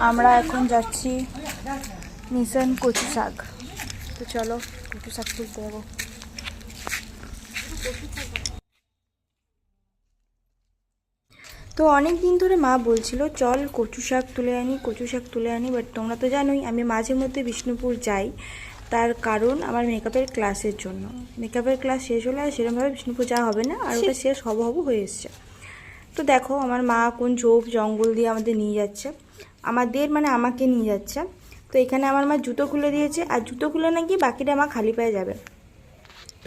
আমরা এখন যাচ্ছি মিশন কচু শাক। তো চলো কচু শাক তুলতে যাবো। তো অনেক দিন ধরে মা বলছিল চল কচু শাক তুলে আনি, কচু শাক তুলে আনি। বাট তোমরা তো জানোই আমি মাঝে মধ্যে বিষ্ণুপুর যাই, তার কারণ আমার মেকআপের ক্লাসের জন্য। মেকআপের ক্লাস শেষ হলে আর সেরকমভাবে বিষ্ণুপুর যাওয়া হবে না, আর ওটা শেষ হব হয়ে এসছে। তো দেখো আমার মা কোন ঝোপ জঙ্গল দিয়ে আমাদের নিয়ে যাচ্ছে, আমাকে নিয়ে যাচ্ছে। তো এখানে আমার মা জুতো খুলে দিয়েছে, আর জুতো খুলে নাকি বাকিটা মা খালি পায়ে যাবে।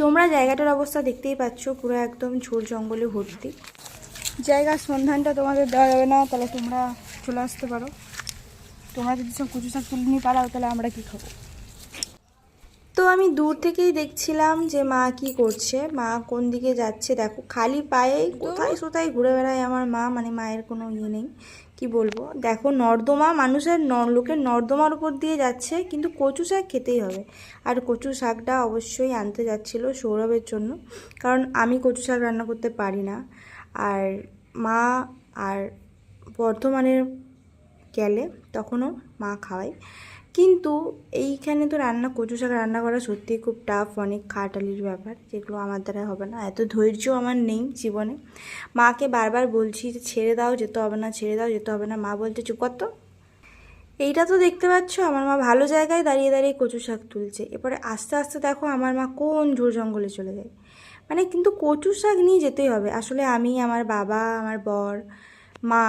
তোমরা জায়গাটার অবস্থা দেখতেই পাচ্ছ, পুরো একদম ঝোড় জঙ্গলে ভর্তি। জায়গার সন্ধানটা তোমাদের দেওয়া যাবে না, তাহলে তোমরা চলে আসতে পারো। তোমরা যদি সব কচু শাক তুলে নিয়ে পারাও তাহলে আমরা কী খাবো? তো আমি দূর থেকেই দেখছিলাম যে মা কি করছে, মা কোন দিকে যাচ্ছে। দেখো খালি পায়ে কোথায় কোথায় ঘুরে বেড়ায় আমার মা, মানে মায়ের কোনো ইয়ে নেই, কি বলবো। দেখো নর্দমা, মানুষের লোকের নর্দমার উপর দিয়ে যাচ্ছে, কিন্তু কচু শাক খেতেই হবে। আর কচু শাকটা অবশ্যই আনতে যাচ্ছিল সৌরভের জন্য, কারণ আমি কচু শাক রান্না করতে পারি না। আর মা আর বর্ধমানের গেলে তখনও মা খাওয়ায়, কিন্তু এইখানে তো কচু শাক রান্না করা সত্যিই খুব টাফ, অনেক খাটালির ব্যাপার, যেগুলো আমার দ্বারা হবে না। এত ধৈর্য আমার নেই জীবনে। মাকে বারবার বলছি যে ছেড়ে দাও, যেতে হবে না, ছেড়ে দাও, যেতে হবে না। মা বলতে চুপ কর তো। এইটা তো দেখতে পাচ্ছ আমার মা ভালো জায়গায় দাঁড়িয়ে দাঁড়িয়ে কচু শাক তুলছে। এরপরে আস্তে আস্তে দেখো আমার মা কোন ঝোড় জঙ্গলে চলে যায়। মানে কিন্তু কচু শাক নিয়ে যেতেই হবে। আসলে আমি, আমার বাবা, আমার বর, মা,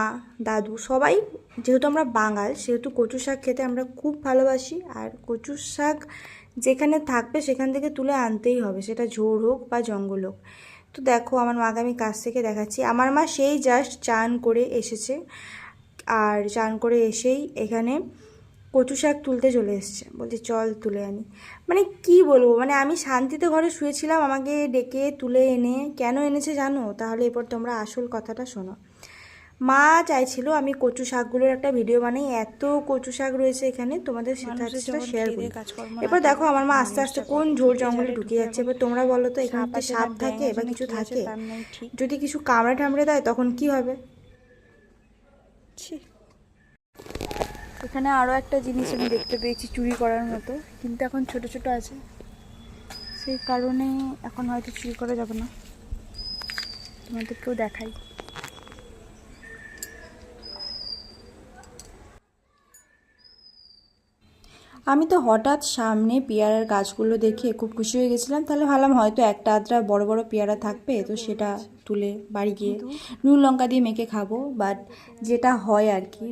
দাদু সবাই, যেহেতু আমরা বাঙাল, সেহেতু কচু শাক খেতে আমরা খুব ভালোবাসি। আর কচু শাক যেখানে থাকবে সেখান থেকে তুলে আনতেই হবে, সেটা ঝোড় হোক বা জঙ্গল হোক। তো দেখো আমার মাকে আমি কাছ থেকে দেখাচ্ছি। আমার মা সেই জাস্ট চান করে এসেছে, আর চান করে এসেই এখানে কচু শাক তুলতে চলে এসছে, বলছে চল তুলে আনি। মানে কি বলবো, মানে আমি শান্তিতে ঘরে শুয়েছিলাম, আমাকে ডেকে তুলে এনে কেন এনেছে জানো? তাহলে এরপর তোমরা আসল কথাটা শোনো। মা চাইছিল আমি কচু শাকগুলোর একটা ভিডিও বানাই, এত কচু শাক রয়েছে এখানে, তোমাদের সেটা শেয়ার করি। এরপর দেখো আমার মা আস্তে আস্তে কোন ঝোড় জঙ্গলে ঢুকে যাচ্ছে। এবার তোমরা বলো তো, এখানে সাপ থাকে বা কিছু থাকে, যদি কিছু কামড়ে ঠামড়ে দেয় তখন কি হবে? এখানে আরও একটা জিনিস আমি দেখতে পেয়েছি চুরি করার মতো, কিন্তু এখন ছোট ছোট আছে, সেই কারণে এখন হয়তো চুরি করা যাবে না। তোমাদেরকেও দেখাই। আমি তো হঠাৎ সামনে পেয়ারার গাছগুলো দেখে খুব খুশি হয়ে গেছিলাম। তাহলে ভাবলাম হয়তো একটা আধটা বড় বড় পেয়ারা থাকবে, তো সেটা তুলে বাড়ি গিয়ে নুন লঙ্কা দিয়ে মেখে খাবো। বাট যেটা হয় আর কি,